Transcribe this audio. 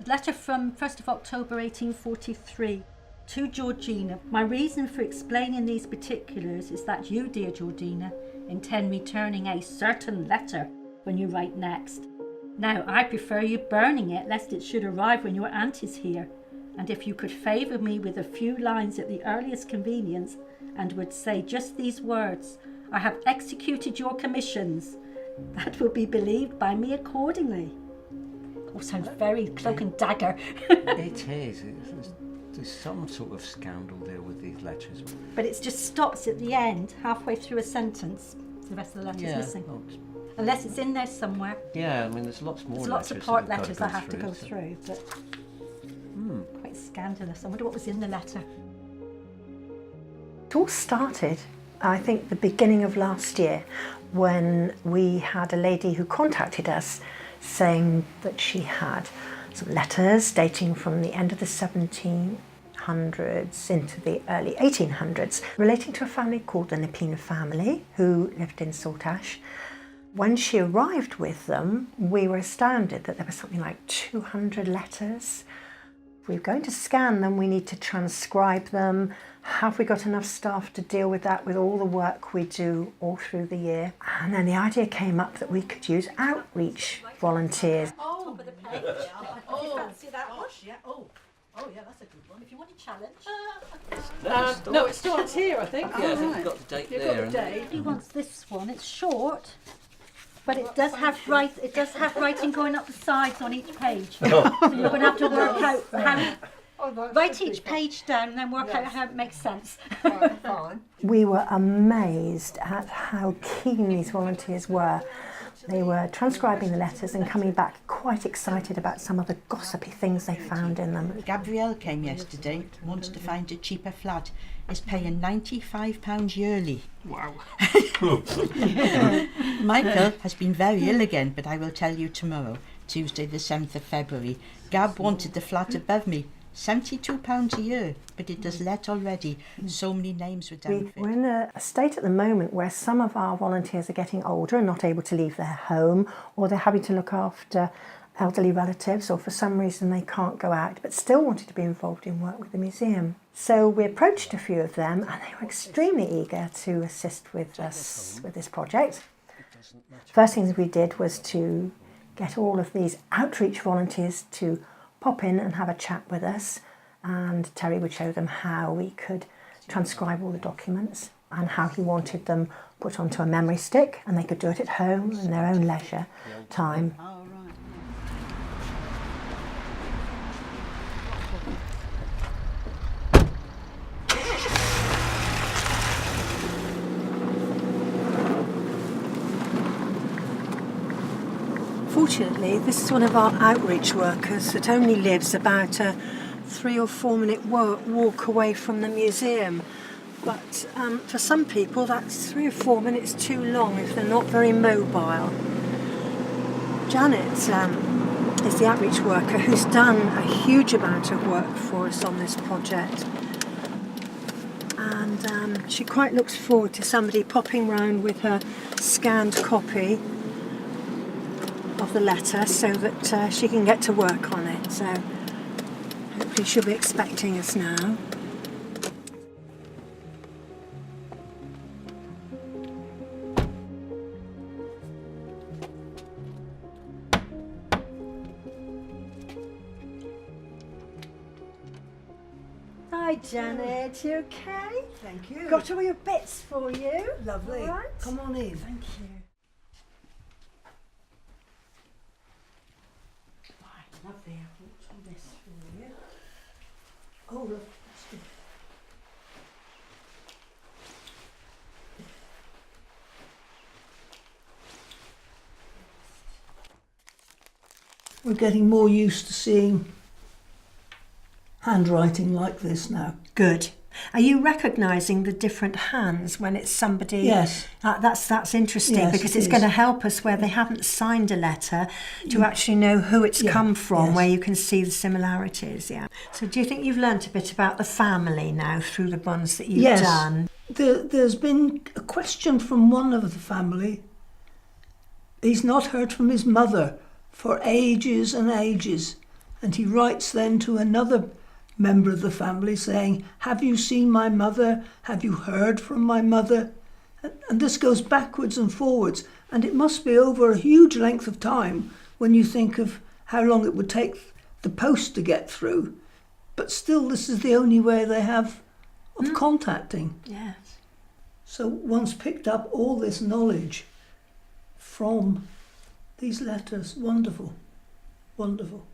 letter from 1st of October 1843. To Georgina. My reason for explaining these particulars is that you, dear Georgina, intend returning a certain letter when you write next. Now, I prefer you burning it, lest it should arrive when your aunt is here. And if you could favour me with a few lines at the earliest convenience, and would say just these words, I have executed your commissions, that will be believed by me accordingly. Oh, sounds very cloak and dagger. It is. There's some sort of scandal there with these letters. But it just stops at the end, halfway through a sentence. The rest of the letter's missing. Well, unless it's in there somewhere. Yeah, I mean, there's lots more letters. There's lots of part letters I have to go through, but quite scandalous. I wonder what was in the letter. It all started, I think, the beginning of last year, when we had a lady who contacted us saying that she had some letters dating from the end of the 1700s into the early 1800s relating to a family called the Nepean family who lived in Saltash. When she arrived with them, we were astounded that there was something like 200 letters. If we're going to scan them, we need to transcribe them. Have we got enough staff to deal with that, with all the work we do all through the year? And then the idea came up that we could use outreach volunteers. Top of the page. Do you fancy that one? Yeah. Oh, yeah, that's a good one. If you want a challenge. No, it starts here, I think. Yeah, I think you've got the date You've there. got the date. He wants this one. It's short, but it does have writing going up the sides on each page. So you're going to have to work out how. Write each page down and then work out how it makes sense. Fine. We were amazed at how keen these volunteers were. They were transcribing the letters and coming back quite excited about some of the gossipy things they found in them. Gabrielle came yesterday, wants to find a cheaper flat. Is paying £95 yearly. Wow. Michael has been very ill again, but I will tell you tomorrow, Tuesday the 7th of February. Gab wanted the flat above me. £72 a year, but it does let already. So many names were down for it. We're in a state at the moment where some of our volunteers are getting older and not able to leave their home, or they're having to look after elderly relatives, or for some reason they can't go out, but still wanted to be involved in work with the museum. So we approached a few of them and they were extremely eager to assist with us with this project. First things we did was to get all of these outreach volunteers to pop in and have a chat with us, and Terry would show them how we could transcribe all the documents and how he wanted them put onto a memory stick, and they could do it at home in their own leisure time. Fortunately, this is one of our outreach workers that only lives about a 3 or 4 minute walk away from the museum. But for some people, that's 3 or 4 minutes too long if they're not very mobile. Janet is the outreach worker who's done a huge amount of work for us on this project. And she quite looks forward to somebody popping round with her scanned copy of the letter so that she can get to work on it. So hopefully she'll be expecting us now. Hi Janet, you okay? Thank you. Got all your bits for you. Lovely. All right. Come on in. Thank you. Lovely, I brought all this for you. Oh, look, that's good. We're getting more used to seeing handwriting like this now. Good. Are you recognising the different hands when it's somebody? Yes. That's interesting, Yes, because it it's is. going to help us where they haven't signed a letter to actually know who it's come from, yes. where you can see the similarities. Yeah. So do you think you've learnt a bit about the family now through the ones that you've done? There's been a question from one of the family. He's not heard from his mother for ages and ages, And he writes then to another member of the family saying, have you seen my mother? Have you heard from my mother? And this goes backwards and forwards. And it must be over a huge length of time when you think of how long it would take the post to get through. But still, this is the only way they have of contacting. Yes. So one's picked up all this knowledge from these letters. Wonderful, wonderful.